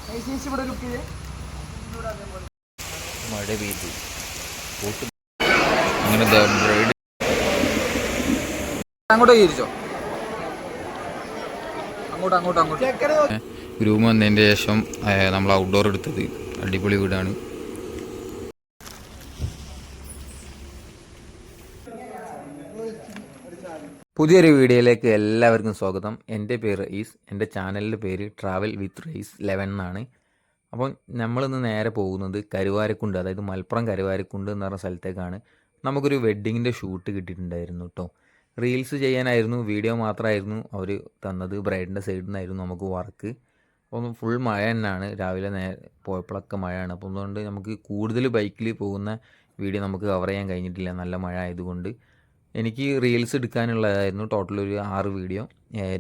മഴ പെയ്തു അങ്ങനെ ബ്രൈഡ് അങ്ങോട്ടേക്ക് തിരിച്ചോ. അങ്ങോട്ട് ഗ്രൂം വന്നതിൻ്റെ ശേഷം നമ്മൾ ഔട്ട്ഡോർ എടുത്തത്. അടിപൊളി വീടാണ്. പുതിയൊരു വീഡിയോയിലേക്ക് എല്ലാവർക്കും സ്വാഗതം. എൻ്റെ പേര് റയീസ്. എൻ്റെ ചാനലിൻ്റെ പേര് ട്രാവൽ വിത്ത് റയീസ് 11 എന്നാണ്. അപ്പോൾ നമ്മളിന്ന് നേരെ പോകുന്നത് കരുവാരക്കുണ്ട്, അതായത് മലപ്പുറം കരുവാരക്കുണ്ട് എന്ന് പറഞ്ഞ സ്ഥലത്തേക്കാണ്. നമുക്കൊരു വെഡ്ഡിങ്ങിൻ്റെ ഷൂട്ട് കിട്ടിയിട്ടുണ്ടായിരുന്നു കേട്ടോ. റീൽസ് ചെയ്യാനായിരുന്നു, വീഡിയോ മാത്രമായിരുന്നു അവർ തന്നത്. ബ്രൈഡിൻ്റെ സൈഡിൽ നിന്നായിരുന്നു നമുക്ക് വർക്ക്. അപ്പം ഫുൾ മഴ തന്നെയാണ്. രാവിലെ പോയപ്പോഴൊക്കെ മഴയാണ്. അപ്പം അതുകൊണ്ട് നമുക്ക് കൂടുതൽ ബൈക്കിൽ പോകുന്ന വീഡിയോ നമുക്ക് കവർ ചെയ്യാൻ കഴിഞ്ഞിട്ടില്ല, നല്ല മഴ ആയതുകൊണ്ട്. എനിക്ക് റീൽസ് എടുക്കാനുള്ളതായിരുന്നു. ടോട്ടൽ ഒരു 6 വീഡിയോ.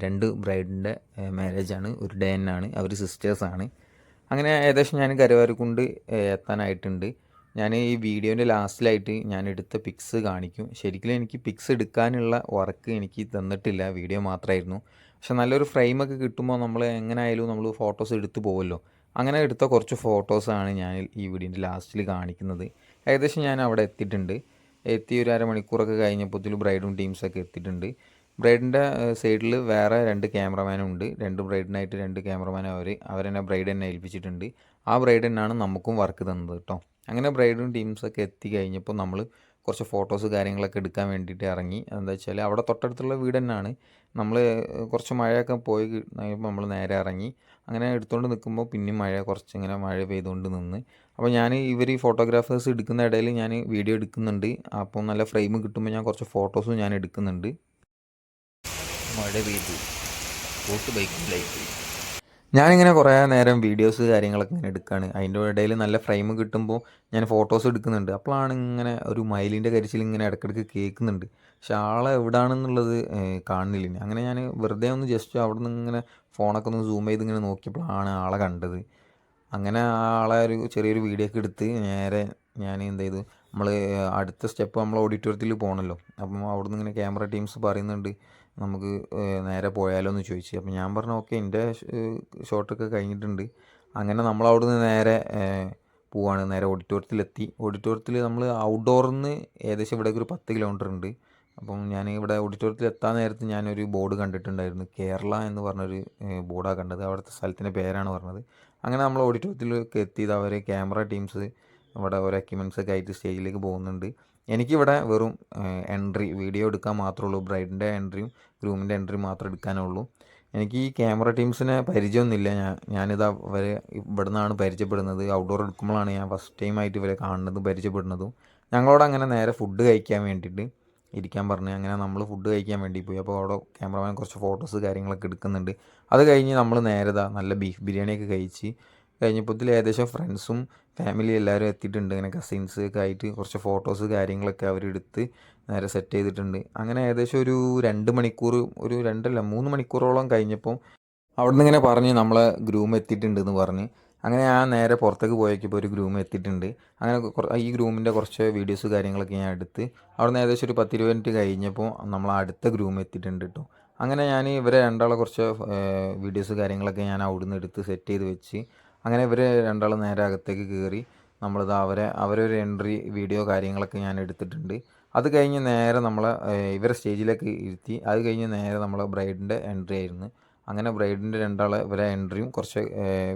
2 ബ്രൈഡിൻ്റെ മാരേജാണ്, ഒരു ഡേ എന്നാണ്. അവർ സിസ്റ്റേഴ്സാണ്. അങ്ങനെ ഏകദേശം ഞാൻ കരുവാരക്കുണ്ട് എത്താനായിട്ടുണ്ട്. ഞാൻ ഈ വീഡിയോൻ്റെ ലാസ്റ്റിലായിട്ട് ഞാൻ എടുത്ത പിക്സ് കാണിക്കും. ശരിക്കും എനിക്ക് പിക്സ് എടുക്കാനുള്ള വർക്ക് എനിക്ക് തന്നിട്ടില്ല, വീഡിയോ മാത്രമായിരുന്നു. പക്ഷെ നല്ലൊരു ഫ്രെയിമൊക്കെ കിട്ടുമ്പോൾ നമ്മൾ എങ്ങനെയായാലും നമ്മൾ ഫോട്ടോസ് എടുത്ത് പോകുമല്ലോ. അങ്ങനെ എടുത്ത കുറച്ച് ഫോട്ടോസാണ് ഞാൻ ഈ വീഡിയോൻ്റെ ലാസ്റ്റിൽ കാണിക്കുന്നത്. ഏകദേശം ഞാൻ അവിടെ എത്തിയിട്ടുണ്ട്. എത്തി ഒരു അരമണിക്കൂറൊക്കെ കഴിഞ്ഞപ്പോൾ ബ്രൈഡും ടീംസൊക്കെ എത്തിയിട്ടുണ്ട്. ബ്രൈഡിൻ്റെ സൈഡിൽ വേറെ 2 ക്യാമറമാനും ഉണ്ട്. 2 ബ്രൈഡിനായിട്ട് 2 ക്യാമറമാനും അവരെന്നെ ബ്രൈഡ് തന്നെ ഏൽപ്പിച്ചിട്ടുണ്ട്. ആ ബ്രൈഡ് തന്നെയാണ് നമുക്കും വർക്ക് തന്നത് കേട്ടോ. അങ്ങനെ ബ്രൈഡും ടീംസൊക്കെ എത്തി കഴിഞ്ഞപ്പോൾ നമ്മൾ കുറച്ച് ഫോട്ടോസ് കാര്യങ്ങളൊക്കെ എടുക്കാൻ വേണ്ടിയിട്ട് ഇറങ്ങി. എന്താ വെച്ചാൽ അവിടെ തൊട്ടടുത്തുള്ള വീട് തന്നെയാണ്. നമ്മൾ കുറച്ച് മഴയൊക്കെ പോയി കഴിഞ്ഞപ്പോൾ നമ്മൾ നേരെ ഇറങ്ങി. അങ്ങനെ എടുത്തുകൊണ്ട് നിൽക്കുമ്പോൾ പിന്നെയും കുറച്ചിങ്ങനെ മഴ പെയ്തുകൊണ്ട് നിന്ന്. അപ്പോൾ ഞാൻ ഈ ഫോട്ടോഗ്രാഫേഴ്സ് എടുക്കുന്ന ഇടയിൽ ഞാൻ വീഡിയോ എടുക്കുന്നുണ്ട്. അപ്പോൾ നല്ല ഫ്രെയിം കിട്ടുമ്പോൾ ഞാൻ കുറച്ച് ഫോട്ടോസും ഞാൻ എടുക്കുന്നുണ്ട്. മഴ പെയ്തു ബൈക്കിലായി. ഞാനിങ്ങനെ കുറേ നേരം വീഡിയോസ് കാര്യങ്ങളൊക്കെ ഇങ്ങനെ എടുക്കുകയാണ്. അതിൻ്റെ ഇടയിൽ നല്ല ഫ്രെയിം കിട്ടുമ്പോൾ ഞാൻ ഫോട്ടോസ് എടുക്കുന്നുണ്ട്. അപ്പോഴാണ് ഇങ്ങനെ ഒരു മയിലിൻ്റെ കരിച്ചിൽ ഇങ്ങനെ ഇടയ്ക്കിടയ്ക്ക് കേൾക്കുന്നുണ്ട്. പക്ഷെ ആളെ എവിടെയാണെന്നുള്ളത് കാണുന്നില്ല. അങ്ങനെ ഞാൻ വെറുതെ ഒന്ന് ജസ്റ്റ് അവിടെ നിന്ന് ഇങ്ങനെ ഫോണൊക്കെ ഒന്ന് സൂം ചെയ്ത് ഇങ്ങനെ നോക്കിയപ്പോഴാണ് ആളെ കണ്ടത്. അങ്ങനെ ആ ആളെ ഒരു ചെറിയൊരു വീഡിയോ ഒക്കെ എടുത്ത് നേരെ ഞാൻ എന്ത് ചെയ്തു, നമ്മൾ അടുത്ത സ്റ്റെപ്പ് നമ്മൾ ഓഡിറ്റോറിയത്തിൽ പോകണമല്ലോ. അപ്പം അവിടെ നിന്ന് ഇങ്ങനെ ക്യാമറ ടീംസ് പറയുന്നുണ്ട് നമുക്ക് നേരെ പോയാലോ എന്ന് ചോദിച്ചു. അപ്പം ഞാൻ പറഞ്ഞു ഓക്കെ, എൻ്റെ ഷോട്ടൊക്കെ കഴിഞ്ഞിട്ടുണ്ട്. അങ്ങനെ നമ്മൾ അവിടെ നിന്ന് നേരെ പോവാണ്. നേരെ ഓഡിറ്റോറിയത്തിലെത്തി. ഓഡിറ്റോറിയത്തിൽ നമ്മൾ ഔട്ട്ഡോറിൽ നിന്ന് ഏകദേശം ഇവിടേക്ക് ഒരു 10 കിലോമീറ്റർ ഉണ്ട്. അപ്പം ഞാൻ ഇവിടെ ഓഡിറ്റോറിയത്തിൽ എത്താൻ നേരത്ത് ഞാനൊരു ബോർഡ് കണ്ടിട്ടുണ്ടായിരുന്നു. കേരള എന്ന് പറഞ്ഞൊരു ബോർഡാണ് കണ്ടത്. അവിടുത്തെ സ്ഥലത്തിൻ്റെ പേരാണ് പറഞ്ഞത്. അങ്ങനെ നമ്മൾ ഓഡിറ്റോറിയത്തിലേക്ക് എത്തിയത് അവർ ക്യാമറ ടീംസ് ഇവിടെ ഓരോ എക്യുപ്മെൻറ്റ്സൊക്കെ ആയിട്ട് സ്റ്റേജിലേക്ക് പോകുന്നുണ്ട്. എനിക്കിവിടെ വെറും വീഡിയോ എടുക്കാൻ മാത്രമേ ഉള്ളൂ. ബ്രൈഡിൻ്റെ എൻട്രിയും ഗ്രൂമിൻ്റെ എൻട്രിയും മാത്രമേ എടുക്കാനുള്ളൂ. എനിക്ക് ഈ ക്യാമറ ടീംസിനെ പരിചയമൊന്നുമില്ല. ഞാനിത് അവരെ ഇവിടെ നിന്നാണ് പരിചയപ്പെടുന്നത്. ഔട്ട്ഡോർ എടുക്കുമ്പോഴാണ് ഞാൻ ഫസ്റ്റ് ടൈമായിട്ട് ഇവരെ കാണുന്നതും പരിചയപ്പെടുന്നതും. ഞങ്ങളോട് അങ്ങനെ നേരെ ഫുഡ് കഴിക്കാൻ വേണ്ടിയിട്ട് ഇരിക്കാൻ പറഞ്ഞു. അങ്ങനെ നമ്മൾ ഫുഡ് കഴിക്കാൻ വേണ്ടി പോയി. അപ്പോൾ അവിടെ ക്യാമറമാൻ കുറച്ച് ഫോട്ടോസ് കാര്യങ്ങളൊക്കെ എടുക്കുന്നുണ്ട്. അത് കഴിഞ്ഞ് നമ്മൾ നേരെ നല്ല ബീഫ് ബിരിയാണിയൊക്കെ കഴിച്ച് കഴിഞ്ഞപ്പോൾ ഏകദേശം ഫ്രണ്ട്സും ഫാമിലി എല്ലാവരും എത്തിയിട്ടുണ്ട്. ഇങ്ങനെ കസിൻസ് ഒക്കെ ആയിട്ട് കുറച്ച് ഫോട്ടോസ് കാര്യങ്ങളൊക്കെ അവരെടുത്ത് നേരെ സെറ്റ് ചെയ്തിട്ടുണ്ട്. അങ്ങനെ ഏകദേശം ഒരു 2 മണിക്കൂർ, ഒരു 3 മണിക്കൂറോളം കഴിഞ്ഞപ്പോൾ അവിടെ നിന്ന് ഇങ്ങനെ പറഞ്ഞ് നമ്മളെ ഗ്രൂം എത്തിയിട്ടുണ്ടെന്ന് പറഞ്ഞ്. അങ്ങനെ ഞാൻ നേരെ പുറത്തേക്ക് പോയേക്കിപ്പോൾ ഒരു ഗ്രൂം എത്തിയിട്ടുണ്ട്. അങ്ങനെ ഈ ഗ്രൂമിൻ്റെ കുറച്ച് വീഡിയോസ് കാര്യങ്ങളൊക്കെ ഞാൻ എടുത്ത് അവിടെ നിന്ന് ഏകദേശം ഒരു 10-20 മിനിറ്റ് കഴിഞ്ഞപ്പോൾ നമ്മൾ അടുത്ത ഗ്രൂം എത്തിയിട്ടുണ്ട് കേട്ടോ. അങ്ങനെ ഞാൻ ഇവരെ രണ്ടാളെ കുറച്ച് വീഡിയോസ് കാര്യങ്ങളൊക്കെ ഞാൻ അവിടെ നിന്ന് എടുത്ത് സെറ്റ് ചെയ്ത് വെച്ച് അങ്ങനെ ഇവർ രണ്ടാളും നേരെ അകത്തേക്ക് കയറി. നമ്മളിത് അവരൊരു എൻട്രി വീഡിയോ കാര്യങ്ങളൊക്കെ ഞാൻ എടുത്തിട്ടുണ്ട്. അത് കഴിഞ്ഞ് നേരെ നമ്മളെ ഇവരെ സ്റ്റേജിലേക്ക് ഇരുത്തി. അത് കഴിഞ്ഞ് നേരെ നമ്മളെ ബ്രൈഡിൻ്റെ എൻട്രി ആയിരുന്നു. അങ്ങനെ ബ്രൈഡിൻ്റെ ഇവരെ എൻട്രിയും കുറച്ച്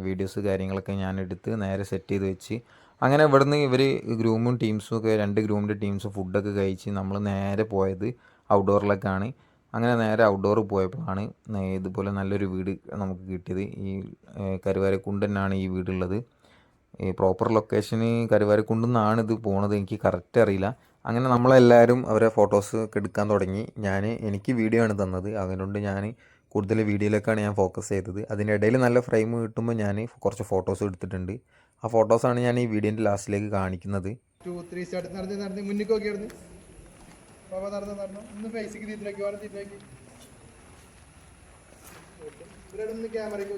വീഡിയോസ് കാര്യങ്ങളൊക്കെ ഞാൻ എടുത്ത് നേരെ സെറ്റ് ചെയ്ത് വെച്ച് അങ്ങനെ ഇവിടുന്ന് ഇവർ ഗ്രൂമും ടീംസും ഒക്കെ 2 ഗ്രൂമിൻ്റെ ടീംസും ഫുഡൊക്കെ കഴിച്ച് നമ്മൾ നേരെ പോയത് ഔട്ട്ഡോറിലേക്കാണ്. അങ്ങനെ നേരെ ഔട്ട്ഡോർ പോയപ്പോഴാണ് ഇതുപോലെ നല്ലൊരു വീട് നമുക്ക് കിട്ടിയത്. ഈ കരുവാരക്കുണ്ട് തന്നെയാണ് ഈ വീടുള്ളത്. ഈ പ്രോപ്പർ ലൊക്കേഷന് കരുവാരക്കുണ്ട് നിന്നാണ് ഇത് പോണത്, എനിക്ക് കറക്റ്റ് അറിയില്ല. അങ്ങനെ നമ്മളെല്ലാവരും അവരെ ഫോട്ടോസ് ഒക്കെ എടുക്കാൻ തുടങ്ങി. എനിക്ക് വീഡിയോ ആണ് തന്നത്, അതുകൊണ്ട് ഞാൻ കൂടുതൽ വീഡിയോയിലേക്കാണ് ഞാൻ ഫോക്കസ് ചെയ്തത്. അതിനിടയിൽ നല്ല ഫ്രെയിം കിട്ടുമ്പോൾ ഞാൻ കുറച്ച് ഫോട്ടോസ് എടുത്തിട്ടുണ്ട്. ആ ഫോട്ടോസാണ് ഞാൻ ഈ വീഡിയോൻ്റെ ലാസ്റ്റിലേക്ക് കാണിക്കുന്നത്. 2 3 സ്റ്റാർട്ട് നടന്ന് മുന്നിലേക്ക് നോക്കിയായിരുന്നു. ബാബാ നടന്നു ഒന്ന് ഫേസിക്ക് തിരിഞ്ഞേക്ക് വേണം തിരിഞ്ഞേക്ക് ക്യാമറയ്ക്ക്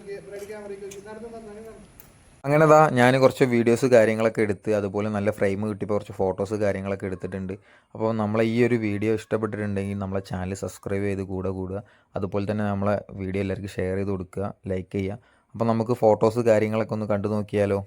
നോക്കി നടന്നു. അങ്ങനെ ഞാൻ കുറച്ച് വീഡിയോസ് കാര്യങ്ങളൊക്കെ എടുത്ത് അതുപോലെ നല്ല ഫ്രെയിം കിട്ടിയപ്പോൾ കുറച്ച് ഫോട്ടോസ് കാര്യങ്ങളൊക്കെ എടുത്തിട്ടുണ്ട്. അപ്പോൾ നമ്മളെ ഈ ഒരു വീഡിയോ ഇഷ്ടപ്പെട്ടിട്ടുണ്ടെങ്കിൽ നമ്മളെ ചാനൽ സബ്സ്ക്രൈബ് ചെയ്ത് കൂടുക. അതുപോലെ തന്നെ നമ്മളെ വീഡിയോ എല്ലാവർക്കും ഷെയർ ചെയ്ത് കൊടുക്കുക, ലൈക്ക് ചെയ്യുക. അപ്പോൾ നമുക്ക് ഫോട്ടോസ് കാര്യങ്ങളൊക്കെ ഒന്ന് കണ്ടു നോക്കിയാലോ.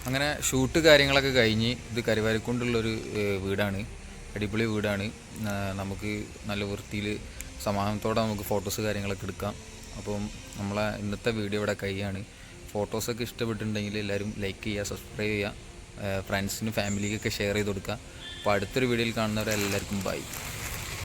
അങ്ങനെ ഷൂട്ട് കാര്യങ്ങളൊക്കെ കഴിഞ്ഞ് ഇത് കരുവാരക്കുണ്ടുള്ളൊരു വീടാണ്, അടിപൊളി വീടാണ്. നമുക്ക് നല്ല വൃത്തിയിൽ സമാധാനത്തോടെ നമുക്ക് ഫോട്ടോസ് കാര്യങ്ങളൊക്കെ എടുക്കാം. അപ്പം നമ്മളെ ഇന്നത്തെ വീഡിയോ ഇവിടെ കഴിയാണ്. ഫോട്ടോസൊക്കെ ഇഷ്ടപ്പെട്ടിട്ടുണ്ടെങ്കിൽ എല്ലാവരും ലൈക്ക് ചെയ്യുക, സബ്സ്ക്രൈബ് ചെയ്യുക, ഫ്രണ്ട്സിനും ഫാമിലിക്കൊക്കെ ഷെയർ ചെയ്ത് കൊടുക്കുക. അപ്പോൾ അടുത്തൊരു വീഡിയോയിൽ കാണുന്നവരെല്ലാവർക്കും ബൈ.